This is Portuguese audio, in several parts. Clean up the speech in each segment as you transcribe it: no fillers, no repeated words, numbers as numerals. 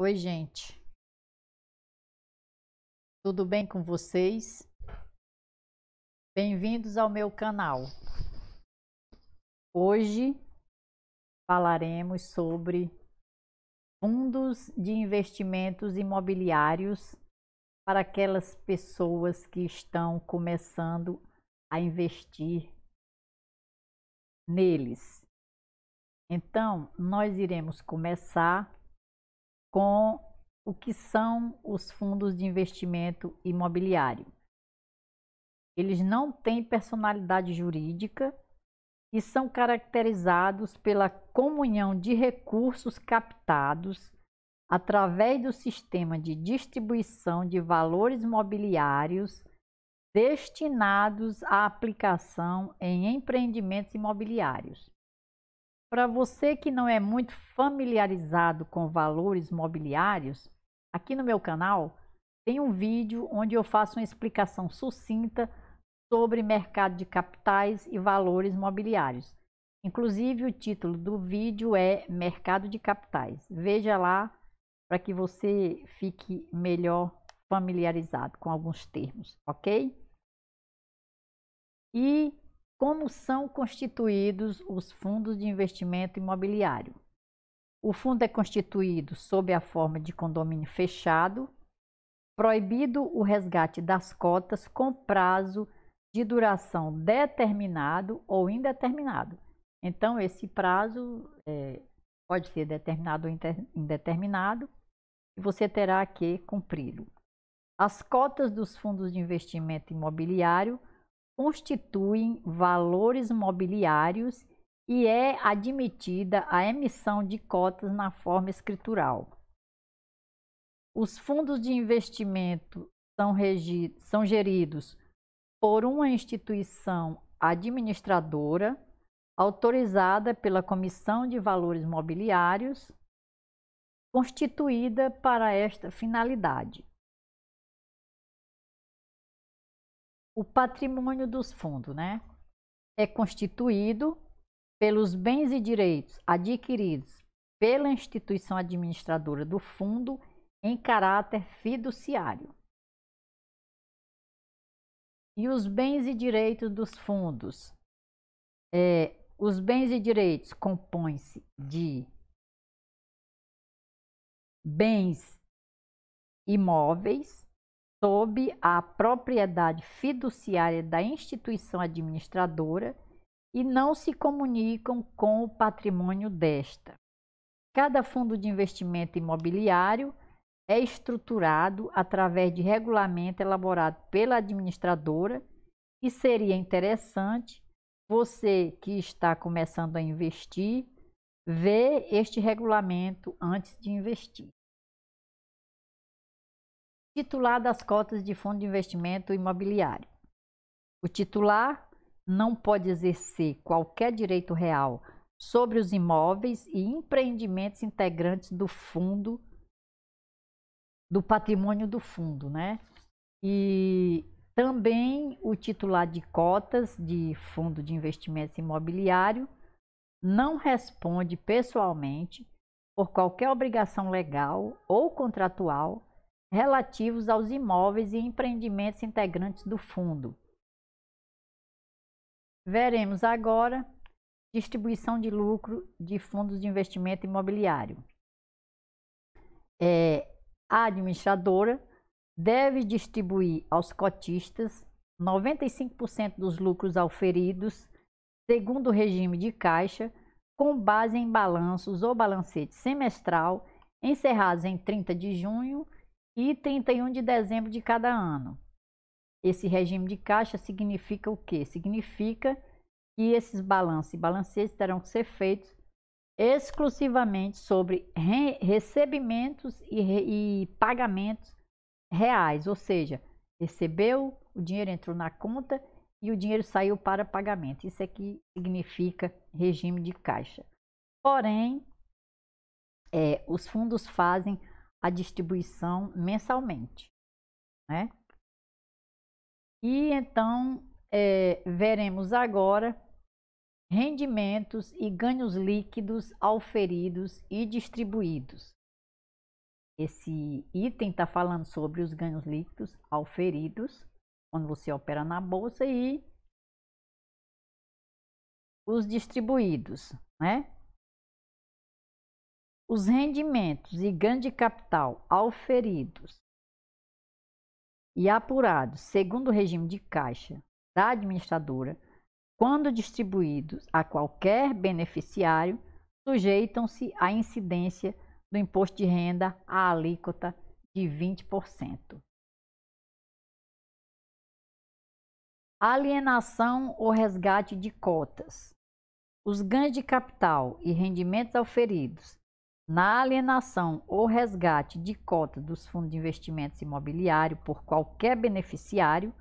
Oi, gente, tudo bem com vocês? Bem-vindos ao meu canal. Hoje falaremos sobre fundos de investimentos imobiliários para aquelas pessoas que estão começando a investir neles. Então, nós iremos começar com o que são os fundos de investimento imobiliário. Eles não têm personalidade jurídica e são caracterizados pela comunhão de recursos captados através do sistema de distribuição de valores mobiliários destinados à aplicação em empreendimentos imobiliários. Para você que não é muito familiarizado com valores mobiliários, aqui no meu canal tem um vídeo onde eu faço uma explicação sucinta sobre mercado de capitais e valores mobiliários. Inclusive, o título do vídeo é Mercado de Capitais. Veja lá para que você fique melhor familiarizado com alguns termos, ok? E como são constituídos os fundos de investimento imobiliário? O fundo é constituído sob a forma de condomínio fechado, proibido o resgate das cotas com prazo de duração determinado ou indeterminado. Então, esse prazo pode ser determinado ou indeterminado e você terá que cumpri-lo. As cotas dos fundos de investimento imobiliário constituem valores mobiliários e é admitida a emissão de cotas na forma escritural. Os fundos de investimento são geridos por uma instituição administradora autorizada pela Comissão de Valores Mobiliários, constituída para esta finalidade. O patrimônio dos fundos, é constituído pelos bens e direitos adquiridos pela instituição administradora do fundo em caráter fiduciário. E os bens e direitos dos fundos? Os bens e direitos compõem-se de bens imóveis sob a propriedade fiduciária da instituição administradora e não se comunicam com o patrimônio desta. Cada fundo de investimento imobiliário é estruturado através de regulamento elaborado pela administradora e seria interessante você que está começando a investir ver este regulamento antes de investir. Titular das cotas de fundo de investimento imobiliário. O titular não pode exercer qualquer direito real sobre os imóveis e empreendimentos integrantes do fundo, do patrimônio do fundo, E também o titular de cotas de fundo de investimentos imobiliário não responde pessoalmente por qualquer obrigação legal ou contratual relativos aos imóveis e empreendimentos integrantes do fundo. Veremos agora distribuição de lucro de fundos de investimento imobiliário. A administradora deve distribuir aos cotistas 95% dos lucros auferidos, segundo o regime de caixa, com base em balanços ou balancete semestral encerrados em 30 de junho e 31 de dezembro de cada ano. Esse regime de caixa significa o quê? Significa que esses balanços e balancetes terão que ser feitos exclusivamente sobre recebimentos e pagamentos reais, ou seja, recebeu, o dinheiro entrou na conta e o dinheiro saiu para pagamento. Isso aqui significa regime de caixa. Porém, os fundos fazem a distribuição mensalmente, E então, veremos agora rendimentos e ganhos líquidos auferidos e distribuídos. Esse item está falando sobre os ganhos líquidos auferidos quando você opera na bolsa e os distribuídos, né? Os rendimentos e ganho de capital auferidos e apurados segundo o regime de caixa da administradora, quando distribuídos a qualquer beneficiário, sujeitam-se à incidência do imposto de renda à alíquota de 20%. Alienação ou resgate de cotas. Os ganhos de capital e rendimentos auferidos na alienação ou resgate de cota dos fundos de investimentos imobiliários por qualquer beneficiário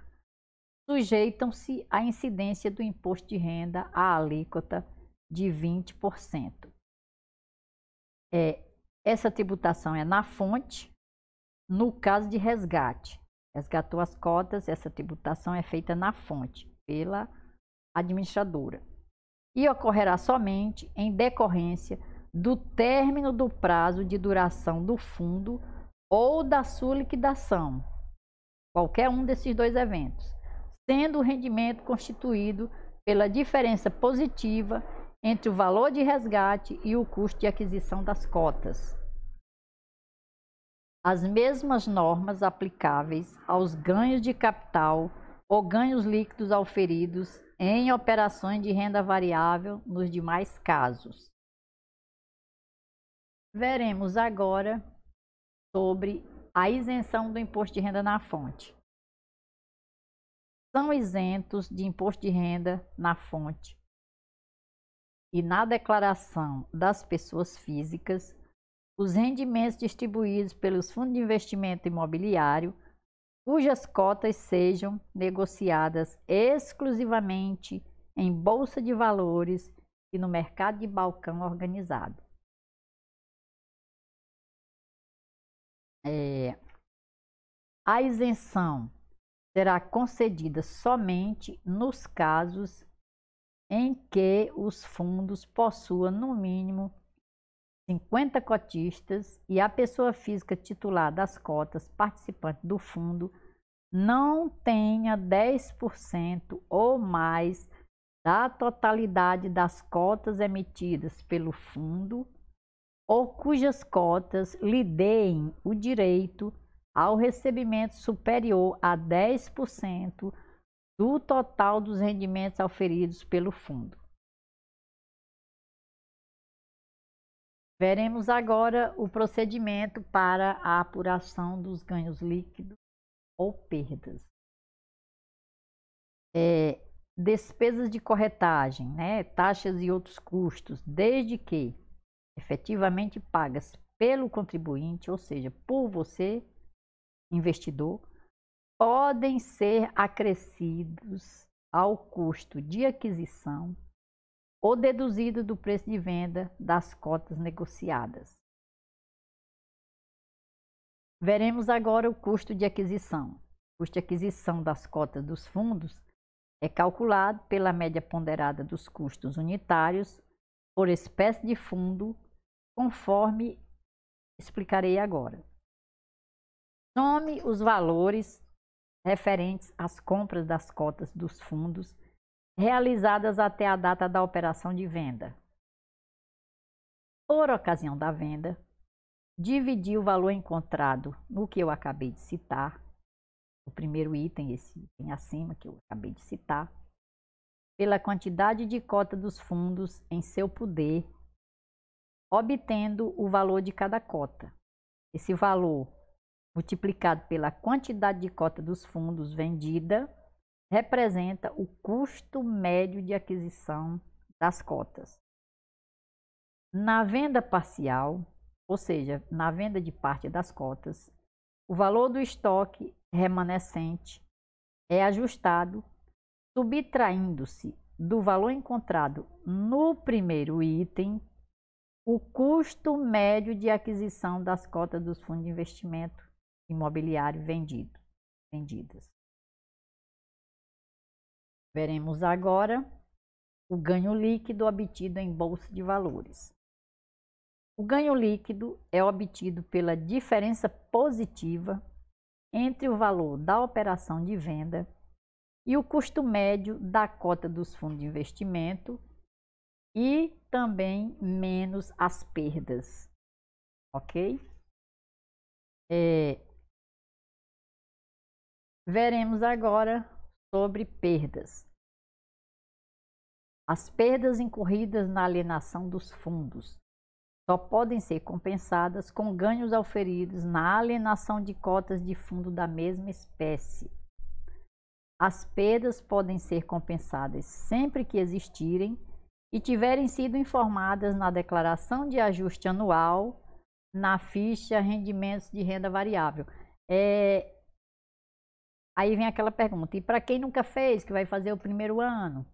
sujeitam-se à incidência do imposto de renda à alíquota de 20%. Essa tributação é na fonte, no caso de resgate. Resgatou as cotas, essa tributação é feita na fonte, pela administradora. E ocorrerá somente em decorrência do término do prazo de duração do fundo ou da sua liquidação, qualquer um desses dois eventos, sendo o rendimento constituído pela diferença positiva entre o valor de resgate e o custo de aquisição das cotas. As mesmas normas aplicáveis aos ganhos de capital ou ganhos líquidos auferidos em operações de renda variável nos demais casos. Veremos agora sobre a isenção do imposto de renda na fonte. São isentos de imposto de renda na fonte e na declaração das pessoas físicas os rendimentos distribuídos pelos fundos de investimento imobiliário cujas cotas sejam negociadas exclusivamente em bolsa de valores e no mercado de balcão organizado. A isenção será concedida somente nos casos em que os fundos possuam no mínimo 50 cotistas e a pessoa física titular das cotas participante do fundo não tenha 10% ou mais da totalidade das cotas emitidas pelo fundo ou cujas cotas lhe deem o direito ao recebimento superior a 10% do total dos rendimentos auferidos pelo fundo. Veremos agora o procedimento para a apuração dos ganhos líquidos ou perdas. Despesas de corretagem, né? Taxas e outros custos, desde que efetivamente pagas pelo contribuinte, ou seja, por você, investidor, podem ser acrescidos ao custo de aquisição ou deduzido do preço de venda das cotas negociadas. Veremos agora o custo de aquisição. O custo de aquisição das cotas dos fundos é calculado pela média ponderada dos custos unitários por espécie de fundo, conforme explicarei agora. Some os valores referentes às compras das cotas dos fundos realizadas até a data da operação de venda. Por ocasião da venda, dividir o valor encontrado no que eu acabei de citar, o primeiro item, esse item acima que eu acabei de citar, pela quantidade de cota dos fundos em seu poder, obtendo o valor de cada cota. Esse valor, multiplicado pela quantidade de cota dos fundos vendida, representa o custo médio de aquisição das cotas. Na venda parcial, ou seja, na venda de parte das cotas, o valor do estoque remanescente é ajustado, subtraindo-se do valor encontrado no primeiro item o custo médio de aquisição das cotas dos fundos de investimento imobiliário vendidas. Veremos agora o ganho líquido obtido em bolsa de valores. O ganho líquido é obtido pela diferença positiva entre o valor da operação de venda e o custo médio da cota dos fundos de investimento e também menos as perdas, ok? Veremos agora sobre perdas. As perdas incorridas na alienação dos fundos só podem ser compensadas com ganhos auferidos na alienação de cotas de fundo da mesma espécie. As perdas podem ser compensadas sempre que existirem e tiverem sido informadas na declaração de ajuste anual, na ficha rendimentos de renda variável. Aí vem aquela pergunta, e para quem nunca fez, que vai fazer o primeiro ano?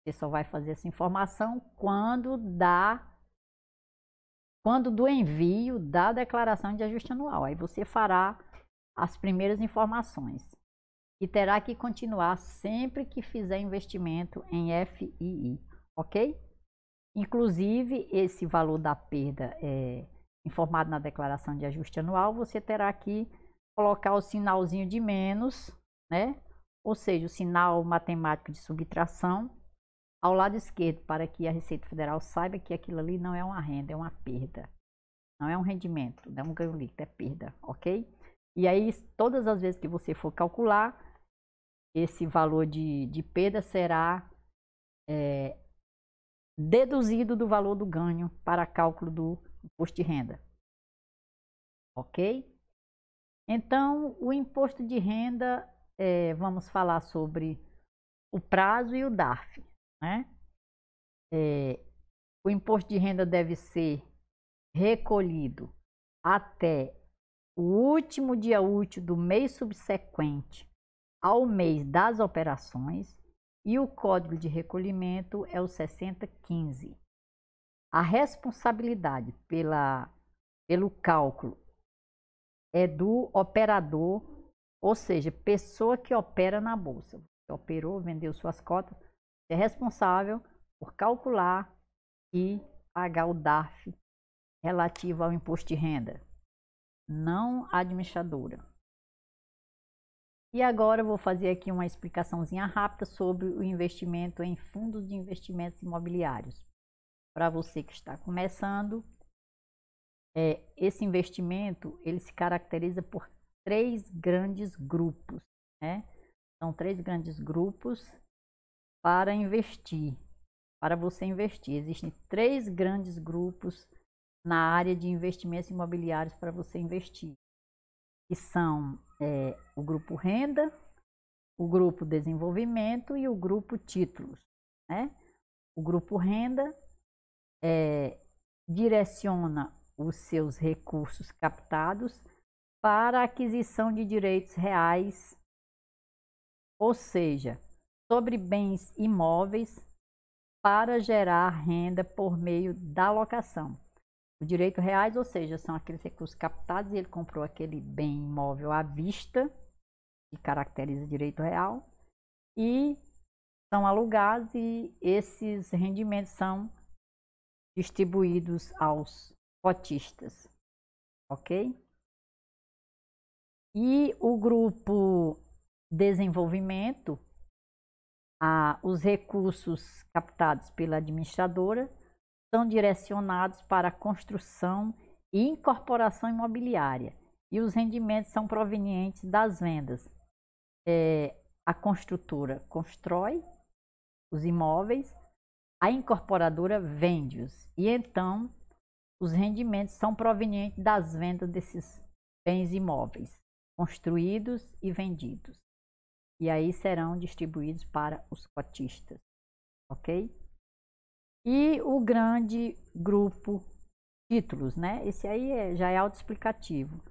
Você só vai fazer essa informação quando do envio da declaração de ajuste anual. Aí você fará as primeiras informações e terá que continuar sempre que fizer investimento em FII, ok? Inclusive, esse valor da perda informado na declaração de ajuste anual, você terá que colocar o sinalzinho de menos, né? Ou seja, o sinal matemático de subtração ao lado esquerdo, para que a Receita Federal saiba que aquilo ali não é uma renda, é uma perda. Não é um rendimento, não é um ganho líquido, é perda, ok? E aí, todas as vezes que você for calcular, esse valor de perda será deduzido do valor do ganho para cálculo do imposto de renda, ok? Então, o imposto de renda, vamos falar sobre o prazo e o DARF, né? O imposto de renda deve ser recolhido até o último dia útil do mês subsequente ao mês das operações e o código de recolhimento é o 6015. A responsabilidade pelo cálculo é do operador, ou seja, pessoa que opera na bolsa. Você operou, vendeu suas cotas, é responsável por calcular e pagar o DARF relativo ao imposto de renda, não a administradora. E agora eu vou fazer aqui uma explicaçãozinha rápida sobre o investimento em fundos de investimentos imobiliários. Para você que está começando, esse investimento ele se caracteriza por 3 grandes grupos, né? São 3 grandes grupos para investir. Para você investir, existem 3 grandes grupos na área de investimentos imobiliários para você investir, que são o grupo renda, o grupo desenvolvimento e o grupo títulos, né? O grupo renda direciona os seus recursos captados para a aquisição de direitos reais, ou seja, sobre bens imóveis para gerar renda por meio da locação. O direito reais, ou seja, são aqueles recursos captados e ele comprou aquele bem imóvel à vista, que caracteriza direito real, e são alugados e esses rendimentos são distribuídos aos cotistas, ok? E o grupo desenvolvimento, os recursos captados pela administradora são direcionados para a construção e incorporação imobiliária e os rendimentos são provenientes das vendas. A construtora constrói os imóveis, a incorporadora vende-os e então os rendimentos são provenientes das vendas desses bens imóveis construídos e vendidos. E aí serão distribuídos para os cotistas, ok? E o grande grupo títulos, né? Esse aí já é autoexplicativo.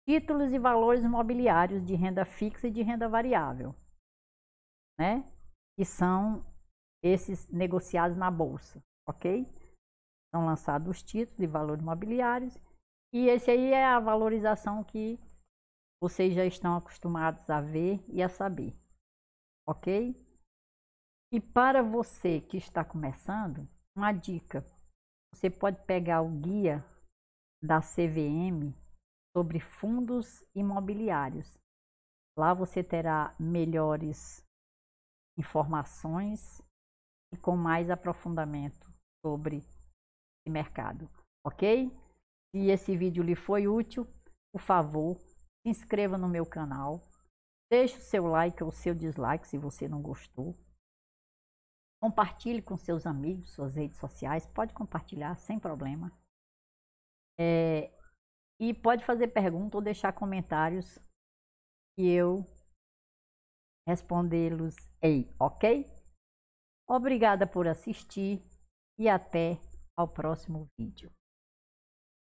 Títulos e valores imobiliários de renda fixa e de renda variável, né? Que são esses negociados na bolsa, ok? São lançados os títulos e valores imobiliários e esse aí é a valorização que vocês já estão acostumados a ver e a saber, ok? E para você que está começando, uma dica: você pode pegar o guia da CVM sobre fundos imobiliários. Lá você terá melhores informações e com mais aprofundamento sobre esse mercado, ok? Se esse vídeo lhe foi útil, por favor, se inscreva no meu canal, deixe o seu like ou o seu dislike se você não gostou. Compartilhe com seus amigos, suas redes sociais, pode compartilhar sem problema. E pode fazer pergunta ou deixar comentários que eu respondê-los-ei, ok? Obrigada por assistir e até ao próximo vídeo.